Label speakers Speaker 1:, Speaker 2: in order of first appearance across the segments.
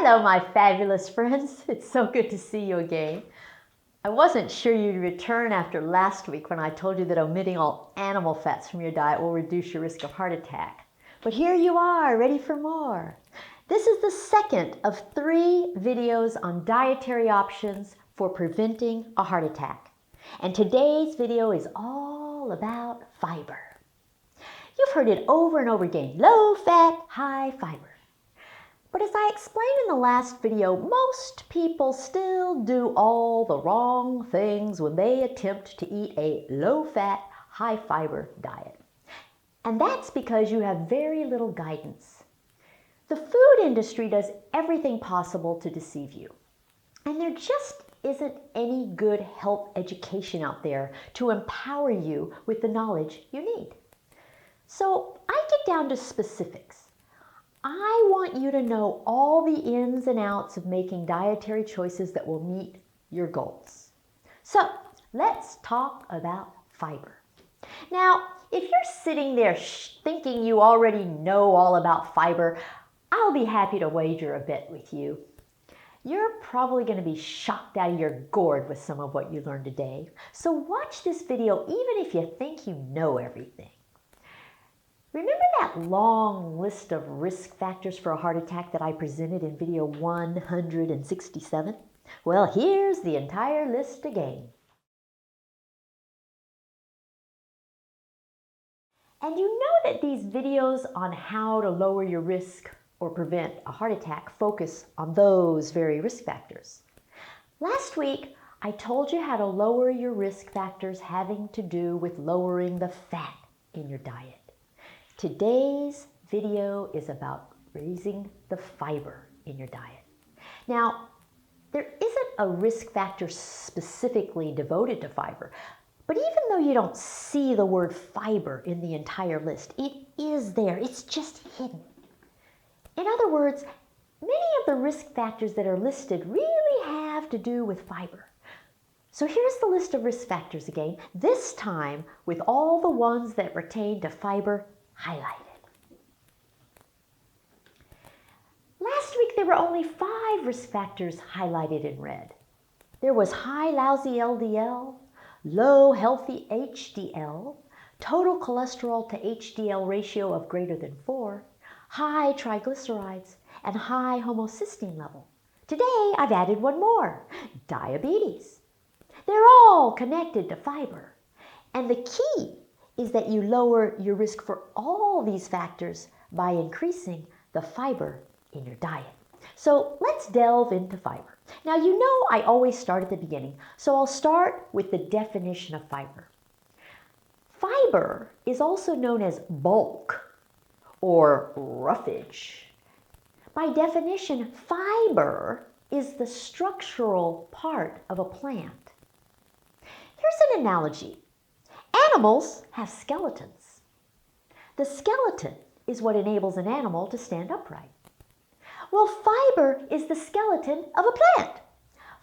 Speaker 1: Hello, my fabulous friends. It's so good to see you again. I wasn't sure you'd return after last week when I told you that omitting all animal fats from your diet will reduce your risk of heart attack. But here you are, ready for more. This is the second of 3 videos on dietary options for preventing a heart attack. And today's video is all about fiber. You've heard it over and over again, low fat, high fiber. But as I explained in the last video, most people still do all the wrong things when they attempt to eat a low-fat, high-fiber diet. And that's because you have very little guidance. The food industry does everything possible to deceive you. And there just isn't any good health education out there to empower you with the knowledge you need. So I get down to specifics. I want you to know all the ins and outs of making dietary choices that will meet your goals. So let's talk about fiber. Now, if you're sitting there thinking you already know all about fiber, I'll be happy to wager a bet with you. You're probably going to be shocked out of your gourd with some of what you learned today. So watch this video even if you think you know everything. Remember that long list of risk factors for a heart attack that I presented in video 167? Well, here's the entire list again. And you know that these videos on how to lower your risk or prevent a heart attack focus on those very risk factors. Last week, I told you how to lower your risk factors having to do with lowering the fat in your diet. Today's video is about raising the fiber in your diet. Now, there isn't a risk factor specifically devoted to fiber, but even though you don't see the word fiber in the entire list, it is there. It's just hidden. In other words, many of the risk factors that are listed really have to do with fiber. So here's the list of risk factors again, this time with all the ones that pertain to fiber highlighted. Last week there were only 5 risk factors highlighted in red. There was high lousy LDL, low healthy HDL, total cholesterol to HDL ratio of greater than 4, high triglycerides, and high homocysteine level. Today I've added one more, diabetes. They're all connected to fiber. And the key is that you lower your risk for all these factors by increasing the fiber in your diet. So let's delve into fiber. Now you know I always start at the beginning, so I'll start with the definition of fiber. Fiber is also known as bulk or roughage. By definition, fiber is the structural part of a plant. Here's an analogy. Animals have skeletons. The skeleton is what enables an animal to stand upright. Well, fiber is the skeleton of a plant.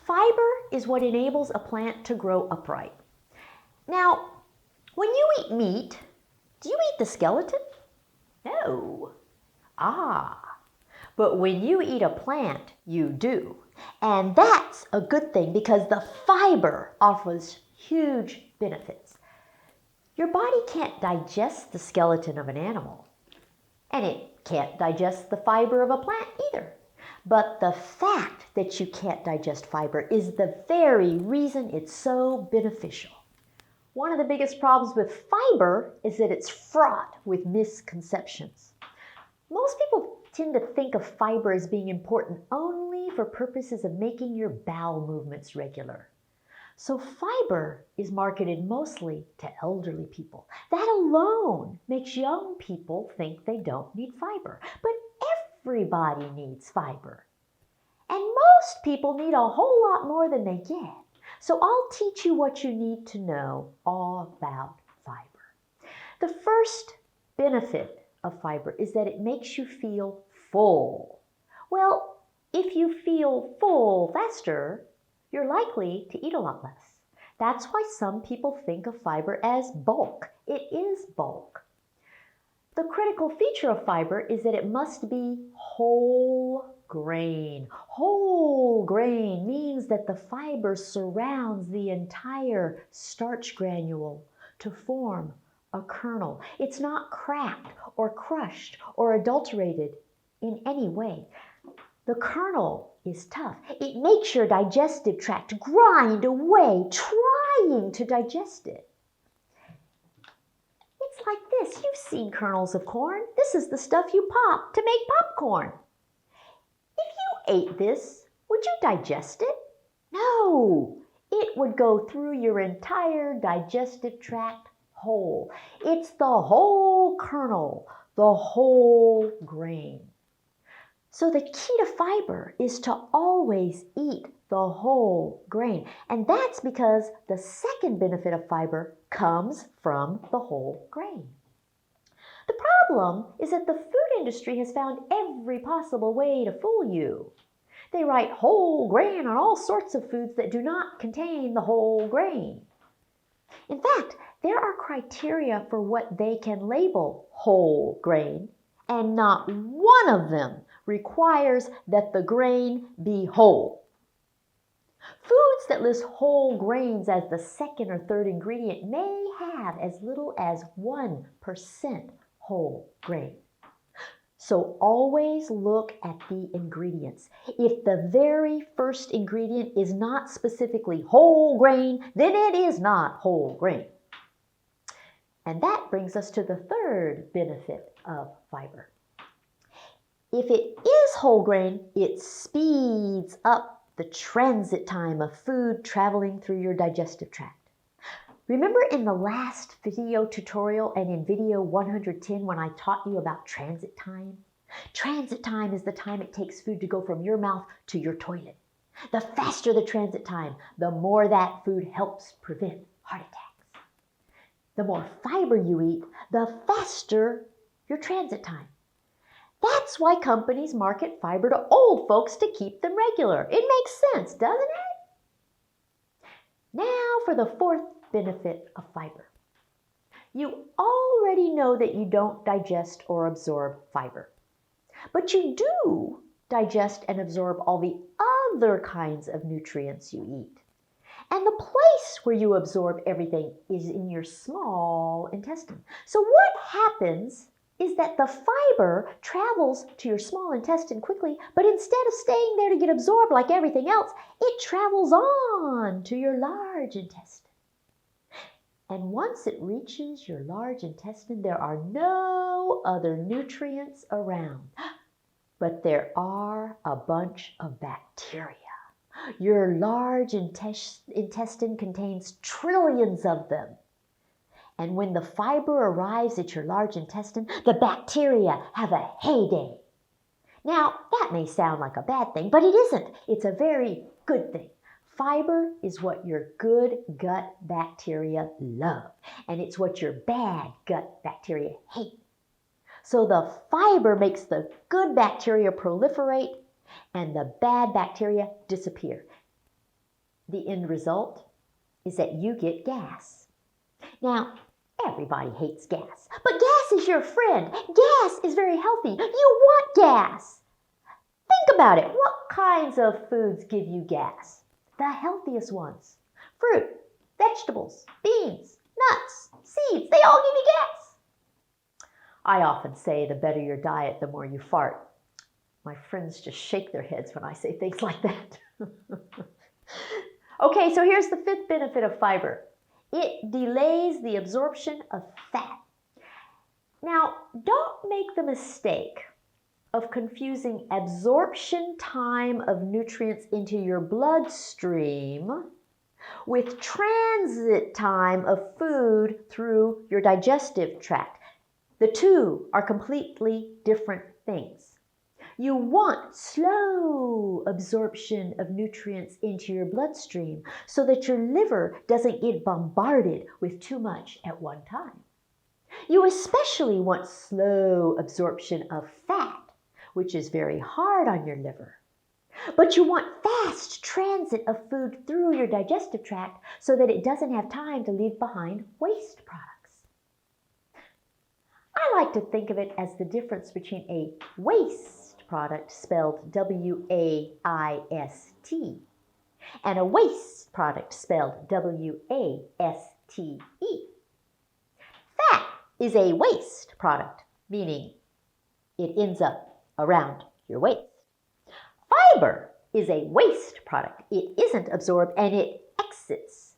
Speaker 1: Fiber is what enables a plant to grow upright. Now, when you eat meat, do you eat the skeleton? No. But when you eat a plant, you do. And that's a good thing because the fiber offers huge benefits. Your body can't digest the skeleton of an animal, and it can't digest the fiber of a plant either. But the fact that you can't digest fiber is the very reason it's so beneficial. One of the biggest problems with fiber is that it's fraught with misconceptions. Most people tend to think of fiber as being important only for purposes of making your bowel movements regular. So fiber is marketed mostly to elderly people. That alone makes young people think they don't need fiber. But everybody needs fiber. And most people need a whole lot more than they get. So I'll teach you what you need to know all about fiber. The first benefit of fiber is that it makes you feel full. Well, if you feel full faster, you're likely to eat a lot less. That's why some people think of fiber as bulk. It is bulk. The critical feature of fiber is that it must be whole grain. Whole grain means that the fiber surrounds the entire starch granule to form a kernel. It's not cracked or crushed or adulterated in any way. The kernel is tough. It makes your digestive tract grind away, trying to digest it. It's like this. You've seen kernels of corn. This is the stuff you pop to make popcorn. If you ate this, would you digest it? No. It would go through your entire digestive tract whole. It's the whole kernel, the whole grain. So the key to fiber is to always eat the whole grain. And that's because the second benefit of fiber comes from the whole grain. The problem is that the food industry has found every possible way to fool you. They write whole grain on all sorts of foods that do not contain the whole grain. In fact, there are criteria for what they can label whole grain, and not one of them requires that the grain be whole. Foods that list whole grains as the second or third ingredient may have as little as 1% whole grain. So always look at the ingredients. If the very first ingredient is not specifically whole grain, then it is not whole grain. And that brings us to the third benefit of fiber. If it is whole grain, it speeds up the transit time of food traveling through your digestive tract. Remember in the last video tutorial and in video 110 when I taught you about transit time? Transit time is the time it takes food to go from your mouth to your toilet. The faster the transit time, the more that food helps prevent heart attacks. The more fiber you eat, the faster your transit time. That's why companies market fiber to old folks to keep them regular. It makes sense, doesn't it? Now for the fourth benefit of fiber. You already know that you don't digest or absorb fiber, but you do digest and absorb all the other kinds of nutrients you eat. And the place where you absorb everything is in your small intestine. So what happens is that the fiber travels to your small intestine quickly, but instead of staying there to get absorbed like everything else, it travels on to your large intestine. And once it reaches your large intestine, there are no other nutrients around, but there are a bunch of bacteria. Your large intestine contains trillions of them. And when the fiber arrives at your large intestine, the bacteria have a heyday. Now, that may sound like a bad thing, but it isn't. It's a very good thing. Fiber is what your good gut bacteria love, and it's what your bad gut bacteria hate. So the fiber makes the good bacteria proliferate and the bad bacteria disappear. The end result is that you get gas. Now, everybody hates gas, but gas is your friend. Gas is very healthy. You want gas. Think about it. What kinds of foods give you gas? The healthiest ones. Fruit, vegetables, beans, nuts, seeds, they all give you gas. I often say the better your diet, the more you fart. My friends just shake their heads when I say things like that. Okay, so here's the fifth benefit of fiber. It delays the absorption of fat. Now, don't make the mistake of confusing absorption time of nutrients into your bloodstream with transit time of food through your digestive tract. The two are completely different things. You want slow absorption of nutrients into your bloodstream so that your liver doesn't get bombarded with too much at one time. You especially want slow absorption of fat, which is very hard on your liver. But you want fast transit of food through your digestive tract so that it doesn't have time to leave behind waste products. I like to think of it as the difference between a waste product spelled W-A-I-S-T, and a waste product spelled W-A-S-T-E. Fat is a waste product, meaning it ends up around your waist. Fiber is a waste product. It isn't absorbed and it exits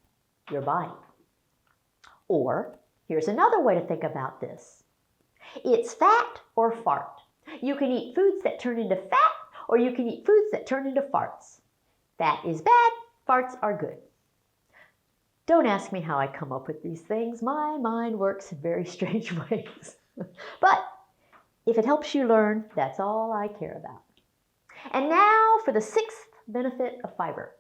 Speaker 1: your body. Or, here's another way to think about this. It's fat or fart. You can eat foods that turn into fat, or you can eat foods that turn into farts. Fat is bad, farts are good. Don't ask me how I come up with these things. My mind works in very strange ways. But if it helps you learn, that's all I care about. And now for the sixth benefit of fiber.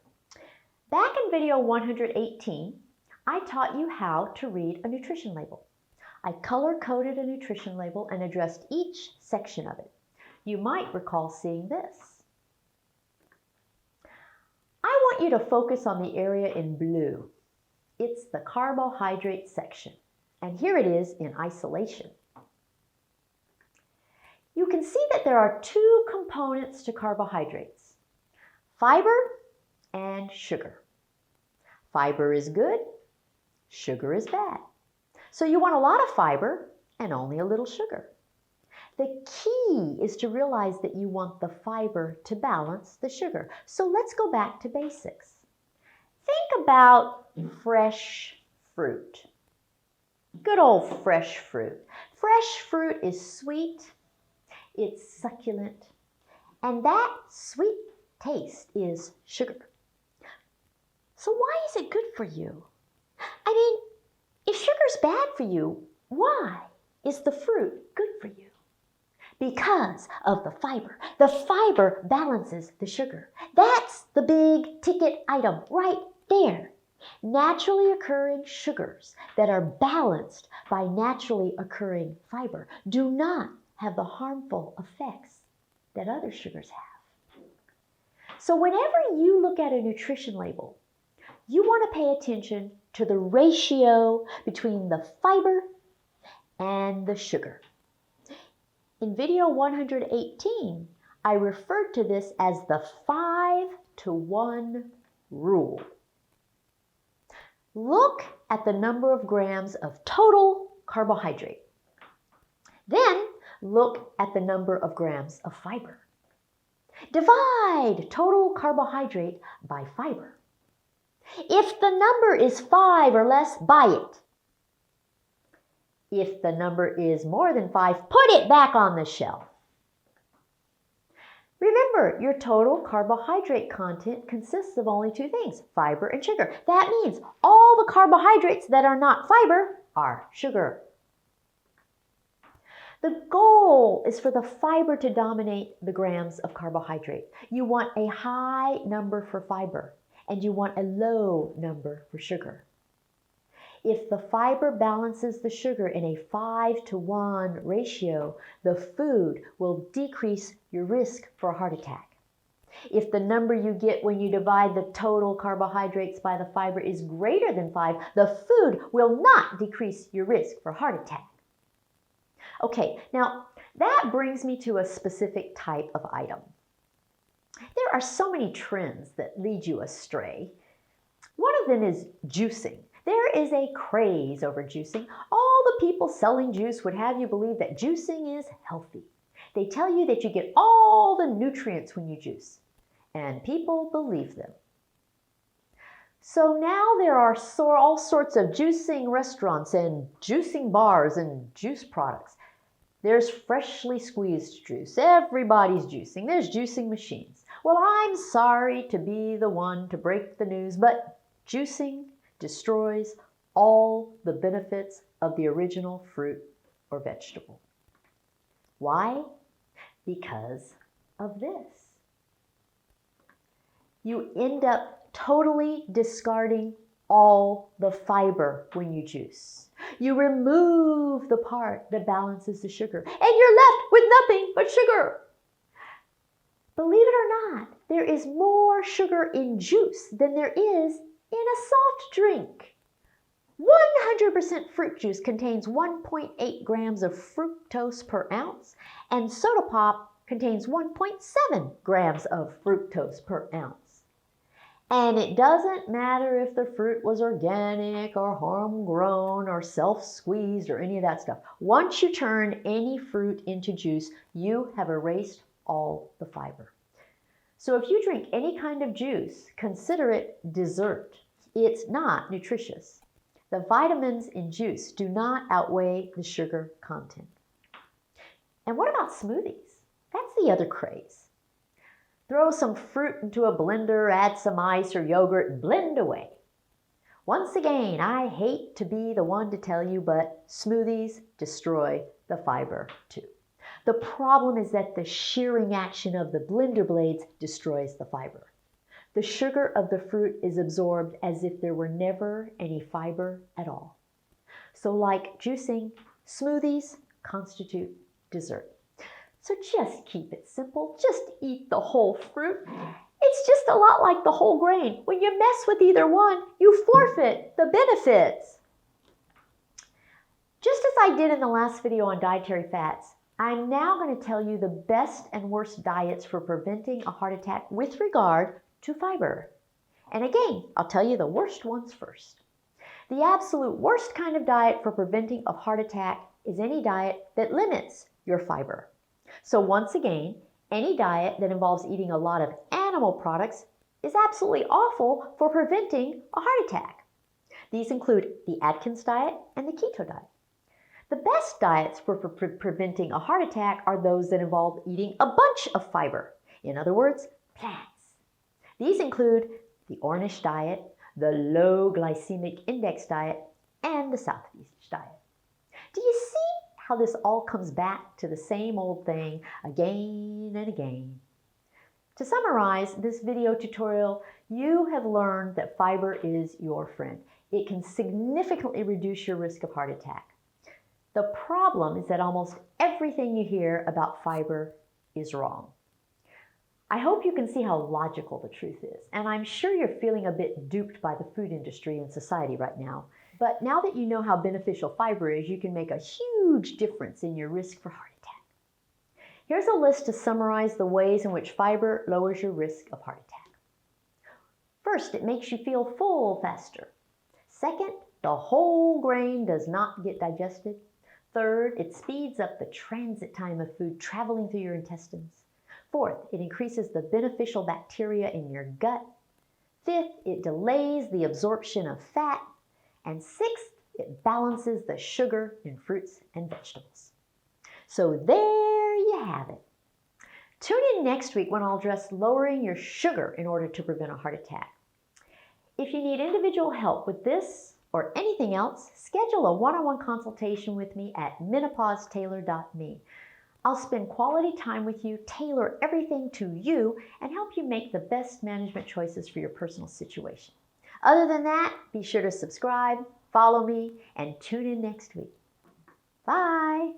Speaker 1: Back in video 118, I taught you how to read a nutrition label. I color-coded a nutrition label and addressed each section of it. You might recall seeing this. I want you to focus on the area in blue. It's the carbohydrate section, and here it is in isolation. You can see that there are two components to carbohydrates, fiber and sugar. Fiber is good, sugar is bad. So you want a lot of fiber and only a little sugar. The key is to realize that you want the fiber to balance the sugar. So let's go back to basics. Think about fresh fruit. Good old fresh fruit. Fresh fruit is sweet, it's succulent, and that sweet taste is sugar. So why is it good for you? I mean, if sugar's bad for you, why is the fruit good for you? Because of the fiber. The fiber balances the sugar. That's the big ticket item right there. Naturally occurring sugars that are balanced by naturally occurring fiber do not have the harmful effects that other sugars have. So whenever you look at a nutrition label, you want to pay attention to the ratio between the fiber and the sugar. In video 118, I referred to this as the 5-to-1 rule. Look at the number of grams of total carbohydrate. Then look at the number of grams of fiber. Divide total carbohydrate by fiber. If the number is 5 or less, buy it. If the number is more than 5, put it back on the shelf. Remember, your total carbohydrate content consists of only two things, fiber and sugar. That means all the carbohydrates that are not fiber are sugar. The goal is for the fiber to dominate the grams of carbohydrate. You want a high number for fiber, and you want a low number for sugar. If the fiber balances the sugar in a 5-to-1 ratio, the food will decrease your risk for a heart attack. If the number you get when you divide the total carbohydrates by the fiber is greater than 5, the food will not decrease your risk for heart attack. Okay, now that brings me to a specific type of item. There are so many trends that lead you astray. One of them is juicing. There is a craze over juicing. All the people selling juice would have you believe that juicing is healthy. They tell you that you get all the nutrients when you juice, and people believe them. So now there are all sorts of juicing restaurants and juicing bars and juice products. There's freshly squeezed juice. Everybody's juicing. There's juicing machines. Well, I'm sorry to be the one to break the news, but juicing destroys all the benefits of the original fruit or vegetable. Why? Because of this. You end up totally discarding all the fiber when you juice. You remove the part that balances the sugar, and you're left with nothing but sugar. Believe it or not, there is more sugar in juice than there is in a soft drink. 100% fruit juice contains 1.8 grams of fructose per ounce, and soda pop contains 1.7 grams of fructose per ounce. And it doesn't matter if the fruit was organic or homegrown or self-squeezed or any of that stuff. Once you turn any fruit into juice, you have erased all the fiber. So if you drink any kind of juice, consider it dessert. It's not nutritious. The vitamins in juice do not outweigh the sugar content. And what about smoothies? That's the other craze. Throw some fruit into a blender, add some ice or yogurt, and blend away. Once again, I hate to be the one to tell you, but smoothies destroy the fiber too. The problem is that the shearing action of the blender blades destroys the fiber. The sugar of the fruit is absorbed as if there were never any fiber at all. So like juicing, smoothies constitute dessert. So just keep it simple. Just eat the whole fruit. It's just a lot like the whole grain. When you mess with either one, you forfeit the benefits. Just as I did in the last video on dietary fats, I'm now going to tell you the best and worst diets for preventing a heart attack with regard to fiber. And again, I'll tell you the worst ones first. The absolute worst kind of diet for preventing a heart attack is any diet that limits your fiber. So once again, any diet that involves eating a lot of animal products is absolutely awful for preventing a heart attack. These include the Atkins diet and the keto diet. The best diets for preventing a heart attack are those that involve eating a bunch of fiber. In other words, plants. These include the Ornish diet, the low glycemic index diet, and the South Beach diet. Do you see how this all comes back to the same old thing again and again? To summarize this video tutorial, you have learned that fiber is your friend. It can significantly reduce your risk of heart attack. The problem is that almost everything you hear about fiber is wrong. I hope you can see how logical the truth is, and I'm sure you're feeling a bit duped by the food industry and society right now. But now that you know how beneficial fiber is, you can make a huge difference in your risk for heart attack. Here's a list to summarize the ways in which fiber lowers your risk of heart attack. First, it makes you feel full faster. Second, the whole grain does not get digested. Third, it speeds up the transit time of food traveling through your intestines. Fourth, it increases the beneficial bacteria in your gut. Fifth, it delays the absorption of fat. And sixth, it balances the sugar in fruits and vegetables. So there you have it. Tune in next week when I'll address lowering your sugar in order to prevent a heart attack. If you need individual help with this or anything else, schedule a one-on-one consultation with me at menopausetailor.me. I'll spend quality time with you, tailor everything to you, and help you make the best management choices for your personal situation. Other than that, be sure to subscribe, follow me, and tune in next week. Bye!